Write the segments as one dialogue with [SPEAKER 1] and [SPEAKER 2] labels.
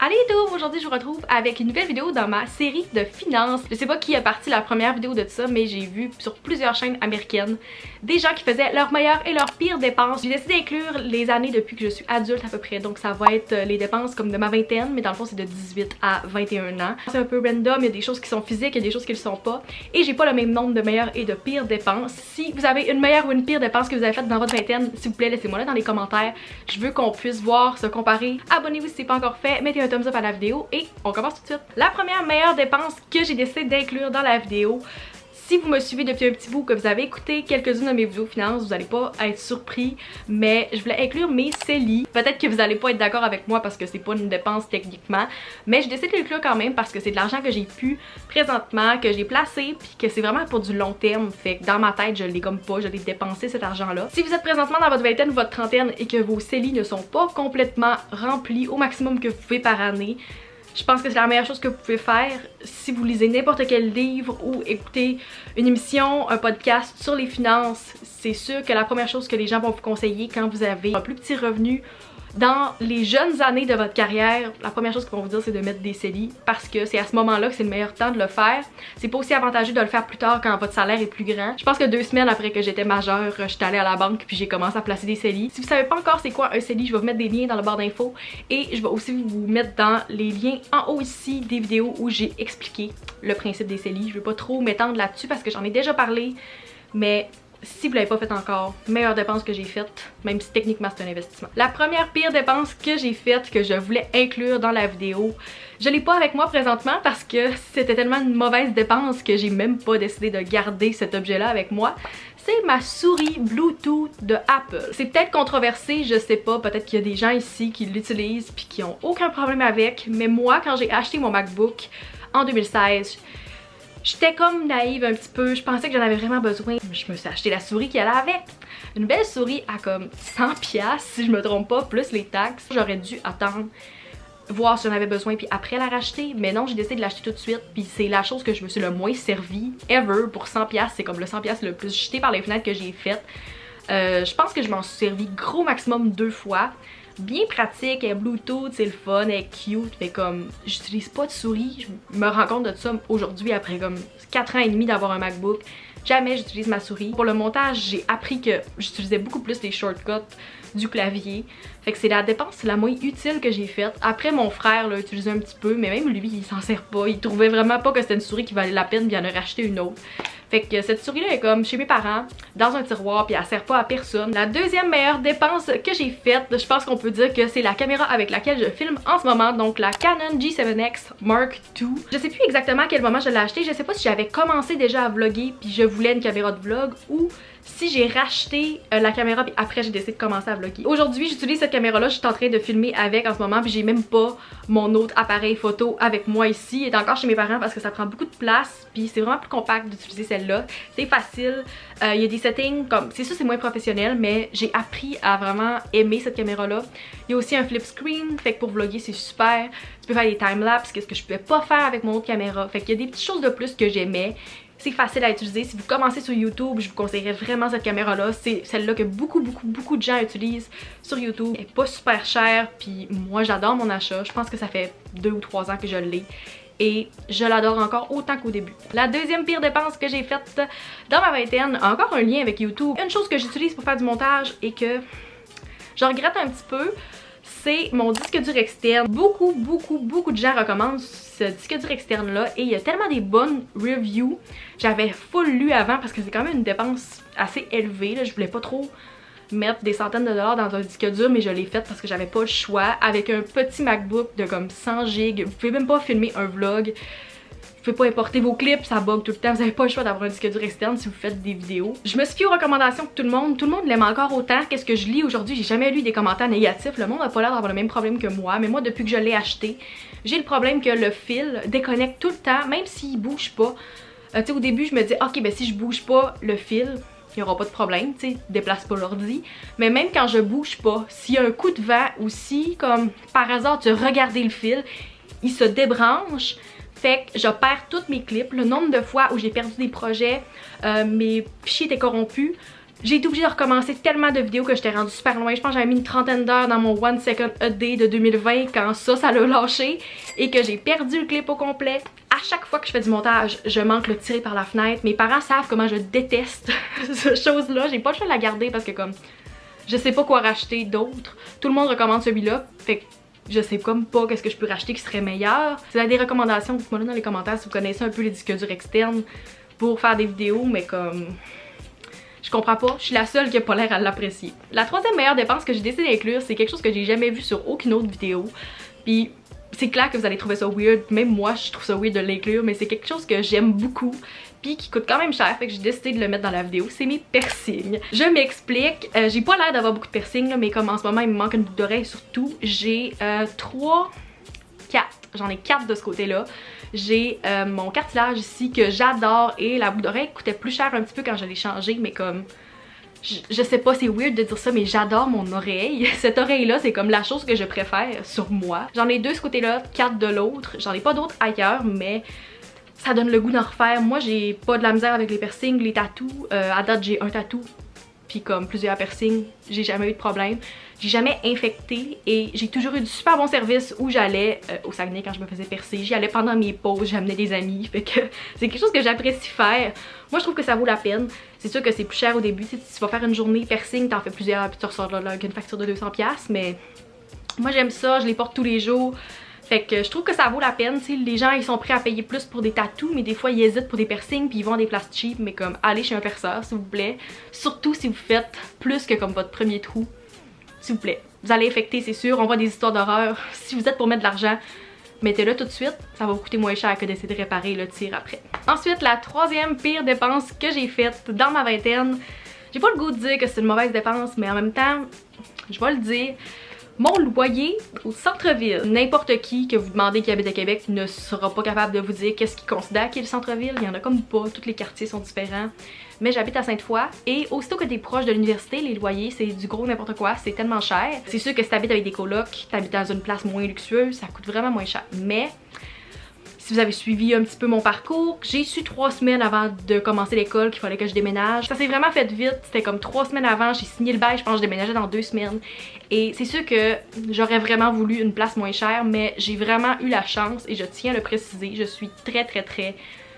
[SPEAKER 1] Allez YouTube, aujourd'hui je vous retrouve avec une nouvelle vidéo dans ma série de finances. Je sais pas qui a parti la première vidéo de ça, mais j'ai vu sur plusieurs chaînes américaines des gens qui faisaient leurs meilleures et leurs pires dépenses. J'ai décidé d'inclure les années depuis que je suis adulte à peu près, donc ça va être les dépenses comme de ma vingtaine, mais dans le fond c'est de 18 à 21 ans. C'est un peu random, il y a des choses qui sont physiques, il y a des choses qui le sont pas, et j'ai pas le même nombre de meilleures et de pires dépenses. Si vous avez une meilleure ou une pire dépense que vous avez faite dans votre vingtaine, s'il vous plaît laissez-moi là dans les commentaires. Je veux qu'on puisse voir, se comparer. Abonnez-vous si c'est pas encore fait, mettez un thumbs up à la vidéo et on commence tout de suite. La première meilleure dépense que j'ai décidé d'inclure dans la vidéo, si vous me suivez depuis un petit bout, que vous avez écouté quelques-unes de mes vidéos finances, vous allez pas être surpris, mais je voulais inclure mes CELI. Peut-être que vous allez pas être d'accord avec moi parce que c'est pas une dépense techniquement, mais je décide de l'inclure quand même parce que c'est de l'argent que j'ai pu présentement, que j'ai placé, puis que c'est vraiment pour du long terme. Fait que dans ma tête, je l'ai comme pas, je l'ai dépensé cet argent-là. Si vous êtes présentement dans votre vingtaine ou votre trentaine et que vos CELI ne sont pas complètement remplis au maximum que vous pouvez par année, je pense que c'est la meilleure chose que vous pouvez faire si vous lisez n'importe quel livre ou écoutez une émission, un podcast sur les finances. C'est sûr que la première chose que les gens vont vous conseiller quand vous avez un plus petit revenu dans les jeunes années de votre carrière, la première chose qu'ils vont vous dire c'est de mettre des CELI parce que c'est à ce moment-là que c'est le meilleur temps de le faire. C'est pas aussi avantageux de le faire plus tard quand votre salaire est plus grand. Je pense que 2 semaines après que j'étais majeure, j'étais allée à la banque puis j'ai commencé à placer des CELI. Si vous savez pas encore c'est quoi un CELI, je vais vous mettre des liens dans le barre d'infos et je vais aussi vous mettre dans les liens en haut ici des vidéos où j'ai expliqué le principe des CELI. Je veux pas trop m'étendre là-dessus parce que j'en ai déjà parlé, mais si vous l'avez pas fait encore, meilleure dépense que j'ai faite, même si techniquement c'est un investissement. La première pire dépense que j'ai faite, que je voulais inclure dans la vidéo, je l'ai pas avec moi présentement parce que c'était tellement une mauvaise dépense que j'ai même pas décidé de garder cet objet-là avec moi. C'est ma souris Bluetooth de Apple. C'est peut-être controversé, je sais pas, peut-être qu'il y a des gens ici qui l'utilisent puis qui ont aucun problème avec, mais moi quand j'ai acheté mon MacBook en 2016, j'étais comme naïve un petit peu, je pensais que j'en avais vraiment besoin. Je me suis acheté la souris qui allait avec. Une belle souris à comme 100$ si je me trompe pas, plus les taxes. J'aurais dû attendre, voir si j'en avais besoin puis après la racheter. Mais non, j'ai décidé de l'acheter tout de suite. Puis c'est la chose que je me suis le moins servi ever pour 100$. C'est comme le 100$ le plus jeté par les fenêtres que j'ai fait. Je pense que je m'en suis servi gros maximum 2 fois. Bien pratique, elle est Bluetooth, c'est le fun, elle est cute, mais comme j'utilise pas de souris, je me rends compte de ça aujourd'hui après comme 4 ans et demi d'avoir un MacBook. Jamais j'utilise ma souris. Pour le montage, j'ai appris que j'utilisais beaucoup plus les shortcuts du clavier. Fait que c'est la dépense la moins utile que j'ai faite. Après, mon frère l'a utilisé un petit peu, mais même lui, il s'en sert pas. Il trouvait vraiment pas que c'était une souris qui valait la peine, puis il en a racheté une autre. Fait que cette souris-là est comme chez mes parents, dans un tiroir, puis elle sert pas à personne. La deuxième meilleure dépense que j'ai faite, je pense qu'on peut dire que c'est la caméra avec laquelle je filme en ce moment, donc la Canon G7X Mark II. Je sais plus exactement à quel moment je l'ai acheté, je sais pas si j'avais commencé déjà à vlogger puis je voulais une caméra de vlog ou si j'ai racheté la caméra puis après j'ai décidé de commencer à vlogger. Aujourd'hui j'utilise cette caméra là, je suis en train de filmer avec en ce moment puis j'ai même pas mon autre appareil photo avec moi ici. Elle est encore chez mes parents parce que ça prend beaucoup de place puis c'est vraiment plus compact d'utiliser celle-là. C'est facile, il y a des settings comme, c'est sûr c'est moins professionnel mais j'ai appris à vraiment aimer cette caméra là. Il y a aussi un flip screen, fait que pour vlogger c'est super. Tu peux faire des timelapses, qu'est-ce que je pouvais pas faire avec mon autre caméra. Fait qu'il y a des petites choses de plus que j'aimais. C'est facile à utiliser. Si vous commencez sur YouTube, je vous conseillerais vraiment cette caméra-là. C'est celle-là que beaucoup de gens utilisent sur YouTube. Elle est pas super chère, puis moi j'adore mon achat. Je pense que ça fait 2 ou 3 ans que je l'ai. Et je l'adore encore autant qu'au début. La deuxième pire dépense que j'ai faite dans ma vingtaine a encore un lien avec YouTube. Une chose que j'utilise pour faire du montage et que je regrette un petit peu, c'est mon disque dur externe. Beaucoup de gens recommandent ce disque dur externe là et il y a tellement des bonnes reviews. J'avais full lu avant parce que c'est quand même une dépense assez élevée là. Je voulais pas trop mettre des centaines de dollars dans un disque dur mais je l'ai fait parce que j'avais pas le choix. Avec un petit MacBook de comme 100 GB, vous pouvez même pas filmer un vlog. Vous pouvez pas importer vos clips, ça bug tout le temps, vous avez pas le choix d'avoir un disque dur externe si vous faites des vidéos. Je me suis fiée aux recommandations de tout le monde l'aime encore autant. Qu'est-ce que je lis aujourd'hui? J'ai jamais lu des commentaires négatifs, le monde a pas l'air d'avoir le même problème que moi, mais moi depuis que je l'ai acheté, j'ai le problème que le fil déconnecte tout le temps, même s'il bouge pas. Tu sais, au début je me dis ok ben si je bouge pas le fil, il n'y aura pas de problème, tu sais, déplace pas l'ordi. Mais même quand je bouge pas, s'il y a un coup de vent ou si, comme par hasard, tu as regardé le fil, il se débranche. Fait que je perds tous mes clips. Le nombre de fois où j'ai perdu des projets, mes fichiers étaient corrompus, J'ai été obligée de recommencer tellement de vidéos que j'étais rendue super loin. Je pense que j'avais mis une trentaine d'heures dans mon One Second a Day de 2020 quand ça l'a lâché et que j'ai perdu le clip au complet. À chaque fois que je fais du montage, je manque le tirer par la fenêtre. Mes parents savent comment je déteste cette chose-là. J'ai pas le choix de la garder parce que comme je sais pas quoi racheter d'autre. Tout le monde recommande celui-là. Fait que je sais comme pas qu'est-ce que je peux racheter qui serait meilleur. Si vous avez des recommandations, dites-moi dans les commentaires si vous connaissez un peu les disques durs externes pour faire des vidéos, mais comme je comprends pas, je suis la seule qui a pas l'air à l'apprécier. La troisième meilleure dépense que j'ai décidé d'inclure, c'est quelque chose que j'ai jamais vu sur aucune autre vidéo. Puis c'est clair que vous allez trouver ça weird, même moi je trouve ça weird de l'inclure, mais c'est quelque chose que j'aime beaucoup puis qui coûte quand même cher, fait que j'ai décidé de le mettre dans la vidéo, c'est mes piercings. Je m'explique, j'ai pas l'air d'avoir beaucoup de piercings là, mais comme en ce moment il me manque une boucle d'oreille surtout, j'ai 4, j'en ai 4 de ce côté-là. J'ai mon cartilage ici que j'adore et la boucle d'oreille coûtait plus cher un petit peu quand je l'ai changé, mais comme je sais pas, c'est weird de dire ça, mais j'adore mon oreille. Cette oreille-là, c'est comme la chose que je préfère sur moi. J'en ai 2 de ce côté-là, 4 de l'autre. J'en ai pas d'autres ailleurs, mais ça donne le goût d'en refaire. Moi, j'ai pas de la misère avec les piercings, les tatous. À date, j'ai un tatou, puis comme plusieurs piercings, j'ai jamais eu de problème. J'ai jamais infecté et j'ai toujours eu du super bon service où j'allais au Saguenay quand je me faisais percer. J'y allais pendant mes pauses, j'amenais des amis, fait que c'est quelque chose que j'apprécie faire. Moi je trouve que ça vaut la peine. C'est sûr que c'est plus cher au début, si tu vas faire une journée piercing, t'en fais plusieurs puis tu ressors de là avec une facture de 200$, mais moi j'aime ça, je les porte tous les jours. Fait que je trouve que ça vaut la peine, t'sais, les gens ils sont prêts à payer plus pour des tatous, mais des fois ils hésitent pour des piercings puis ils vont à des places cheap, mais comme allez chez un perceur s'il vous plaît. Surtout si vous faites plus que comme votre premier trou. S'il vous plaît, vous allez infecter, c'est sûr, on voit des histoires d'horreur. Si vous êtes pour mettre de l'argent, mettez-le tout de suite, ça va vous coûter moins cher que d'essayer de réparer le tir après. Ensuite, la troisième pire dépense que j'ai faite dans ma vingtaine, j'ai pas le goût de dire que c'est une mauvaise dépense, mais en même temps, je vais le dire, mon loyer au centre-ville. N'importe qui que vous demandez qui habite à Québec ne sera pas capable de vous dire qu'est-ce qu'il considère qu'est le centre-ville. Il y en a comme pas, tous les quartiers sont différents. Mais j'habite à Sainte-Foy et aussitôt que t'es proche de l'université, les loyers c'est du gros n'importe quoi, c'est tellement cher. C'est sûr que si t'habites avec des colocs, t'habites dans une place moins luxueuse, ça coûte vraiment moins cher. Mais si vous avez suivi un petit peu mon parcours, j'ai su 3 semaines avant de commencer l'école qu'il fallait que je déménage. Ça s'est vraiment fait vite, c'était comme 3 semaines avant, j'ai signé le bail, je pense que je déménageais dans 2 semaines. Et c'est sûr que j'aurais vraiment voulu une place moins chère, mais j'ai vraiment eu la chance et je tiens à le préciser, je suis très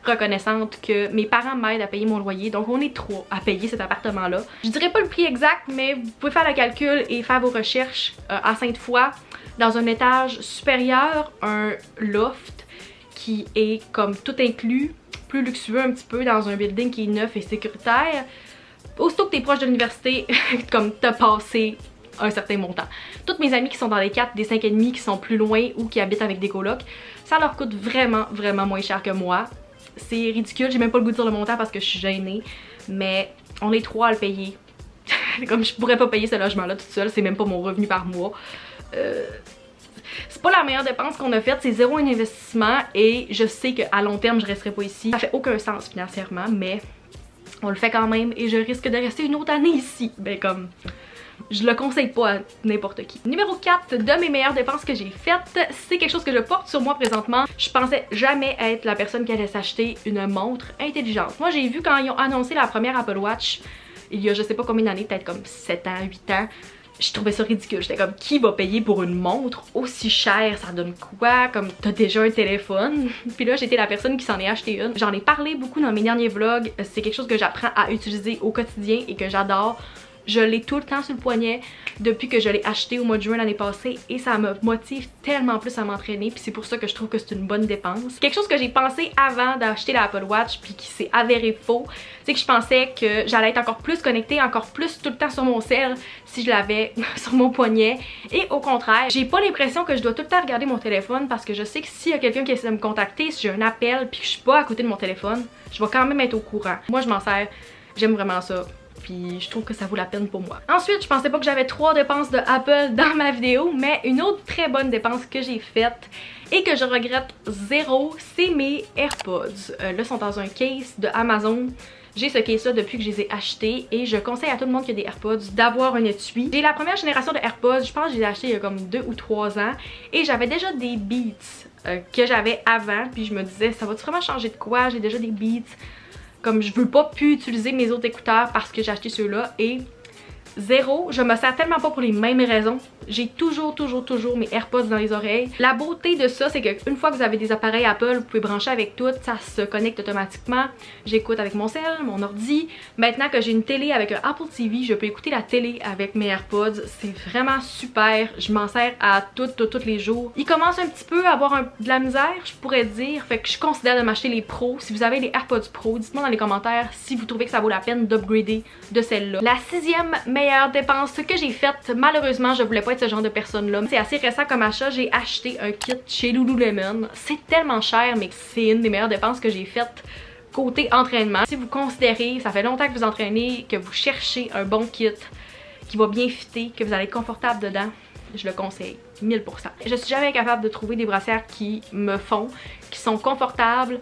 [SPEAKER 1] reconnaissante que mes parents m'aident à payer mon loyer, donc on est 3 à payer cet appartement là. Je dirais pas le prix exact, mais vous pouvez faire le calcul et faire vos recherches. À Sainte-Foy, dans un étage supérieur, un loft qui est comme tout inclus, plus luxueux un petit peu, dans un building qui est neuf et sécuritaire. Aussitôt que t'es proche de l'université, comme t'as passé un certain montant. Toutes mes amies qui sont dans les 4, des 5,5 qui sont plus loin ou qui habitent avec des colocs, ça leur coûte vraiment moins cher que moi. C'est ridicule, j'ai même pas le goût de dire le montant parce que je suis gênée, mais on est 3 à le payer. Comme je pourrais pas payer ce logement-là toute seule, c'est même pas mon revenu par mois. C'est pas la meilleure dépense qu'on a faite, c'est zéro investissement et je sais qu'à long terme je resterai pas ici. Ça fait aucun sens financièrement, mais on le fait quand même et je risque de rester une autre année ici. Ben comme, je le conseille pas à n'importe qui. Numéro 4 de mes meilleures dépenses que j'ai faites, c'est quelque chose que je porte sur moi présentement. Je pensais jamais être la personne qui allait s'acheter une montre intelligente. Moi j'ai vu quand ils ont annoncé la première Apple Watch, il y a je sais pas combien d'années, peut-être comme 7 ans, 8 ans, je trouvais ça ridicule. J'étais comme, qui va payer pour une montre aussi chère? Ça donne quoi? Comme, t'as déjà un téléphone? Puis là, j'étais la personne qui s'en est acheté une. J'en ai parlé beaucoup dans mes derniers vlogs. C'est quelque chose que j'apprends à utiliser au quotidien et que j'adore. Je l'ai tout le temps sur le poignet depuis que je l'ai acheté au mois de juin l'année passée et ça me motive tellement plus à m'entraîner, puis c'est pour ça que je trouve que c'est une bonne dépense. Quelque chose que j'ai pensé avant d'acheter la Apple Watch puis qui s'est avéré faux, c'est que je pensais que j'allais être encore plus connectée, encore plus tout le temps sur mon cell si je l'avais sur mon poignet, et au contraire, j'ai pas l'impression que je dois tout le temps regarder mon téléphone parce que je sais que s'il y a quelqu'un qui essaie de me contacter, si j'ai un appel puis que je suis pas à côté de mon téléphone, je vais quand même être au courant. Moi je m'en sers, j'aime vraiment ça. Puis je trouve que ça vaut la peine pour moi. Ensuite, je pensais pas que j'avais 3 dépenses de Apple dans ma vidéo, mais une autre très bonne dépense que j'ai faite et que je regrette zéro, c'est mes AirPods. Là, ils sont dans un case de Amazon. J'ai ce case-là depuis que je les ai achetés et je conseille à tout le monde qui a des AirPods d'avoir un étui. J'ai la première génération de AirPods, je pense que je les ai achetés il y a comme 2 ou 3 ans et j'avais déjà des Beats que j'avais avant, puis je me disais ça va-tu vraiment changer de quoi? J'ai déjà des Beats. Comme je veux pas plus utiliser mes autres écouteurs parce que j'ai acheté ceux-là. Et 0, je me sers tellement pas pour les mêmes raisons. J'ai toujours mes AirPods dans les oreilles. La beauté de ça, c'est qu'une fois que vous avez des appareils Apple, vous pouvez brancher avec tout, ça se connecte automatiquement. J'écoute avec mon cell, mon ordi. Maintenant que j'ai une télé avec un Apple TV, je peux écouter la télé avec mes AirPods. C'est vraiment super. Je m'en sers à tous les jours. Ils commencent un petit peu à avoir de la misère, je pourrais dire. Fait que je considère de m'acheter les pros. Si vous avez les AirPods Pro, dites-moi dans les commentaires si vous trouvez que ça vaut la peine d'upgrader de celle-là. La 6e meilleure dépense que j'ai faite, malheureusement, je voulais pas être ce genre de personne-là. C'est assez récent comme achat, j'ai acheté un kit chez Lululemon. C'est tellement cher, mais c'est une des meilleures dépenses que j'ai faites côté entraînement. Si vous considérez, ça fait longtemps que vous entraînez, que vous cherchez un bon kit qui va bien fitter, que vous allez être confortable dedans, je le conseille 1000%. Je suis jamais capable de trouver des brassières qui me font, qui sont confortables.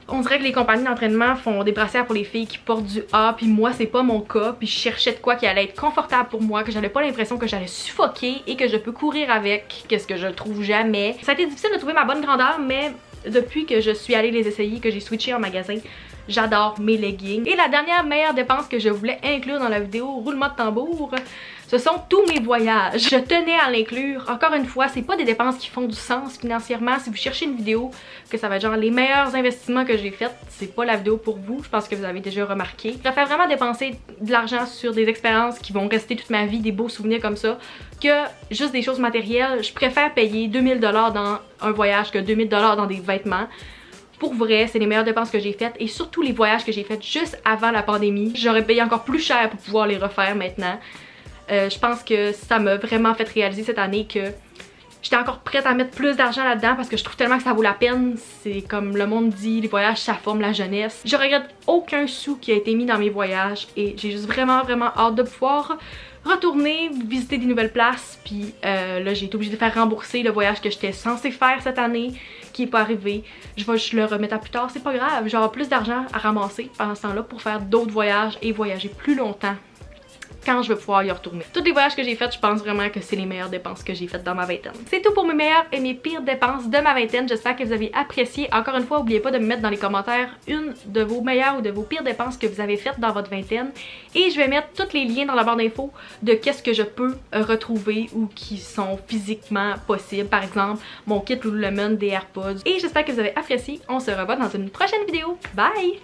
[SPEAKER 1] On dirait que les compagnies d'entraînement font des brassières pour les filles qui portent du A, puis moi c'est pas mon cas, puis je cherchais de quoi qui allait être confortable pour moi, que j'avais pas l'impression que j'allais suffoquer et que je peux courir avec, qu'est-ce que je trouve jamais. Ça a été difficile de trouver ma bonne grandeur, mais depuis que je suis allée les essayer, que j'ai switché en magasin, j'adore mes leggings. Et la dernière meilleure dépense que je voulais inclure dans la vidéo, roulement de tambour, ce sont tous mes voyages. Je tenais à l'inclure. Encore une fois, c'est pas des dépenses qui font du sens financièrement. Si vous cherchez une vidéo que ça va être genre les meilleurs investissements que j'ai fait, c'est pas la vidéo pour vous. Je pense que vous avez déjà remarqué. Je préfère vraiment dépenser de l'argent sur des expériences qui vont rester toute ma vie, des beaux souvenirs comme ça, que juste des choses matérielles. Je préfère payer 2000$ dans un voyage que 2000$ dans des vêtements. Pour vrai, c'est les meilleures dépenses que j'ai faites et surtout les voyages que j'ai faits juste avant la pandémie. J'aurais payé encore plus cher pour pouvoir les refaire maintenant. Je pense que ça m'a vraiment fait réaliser cette année que j'étais encore prête à mettre plus d'argent là-dedans parce que je trouve tellement que ça vaut la peine. C'est comme le monde dit, les voyages ça forme la jeunesse. Je regrette aucun sou qui a été mis dans mes voyages et j'ai juste vraiment hâte de pouvoir retourner, visiter des nouvelles places. Puis là j'ai été obligée de faire rembourser le voyage que j'étais censée faire cette année qui est pas arrivé. Je vais juste le remettre à plus tard, c'est pas grave. J'aurai plus d'argent à ramasser pendant ce temps-là pour faire d'autres voyages et voyager plus longtemps quand je vais pouvoir y retourner. Tous les voyages que j'ai faits, je pense vraiment que c'est les meilleures dépenses que j'ai faites dans ma vingtaine. C'est tout pour mes meilleures et mes pires dépenses de ma vingtaine. J'espère que vous avez apprécié. Encore une fois, n'oubliez pas de me mettre dans les commentaires une de vos meilleures ou de vos pires dépenses que vous avez faites dans votre vingtaine. Et je vais mettre tous les liens dans la barre d'infos de qu'est-ce que je peux retrouver ou qui sont physiquement possibles. Par exemple, mon kit Lululemon, des AirPods. Et j'espère que vous avez apprécié. On se revoit dans une prochaine vidéo. Bye!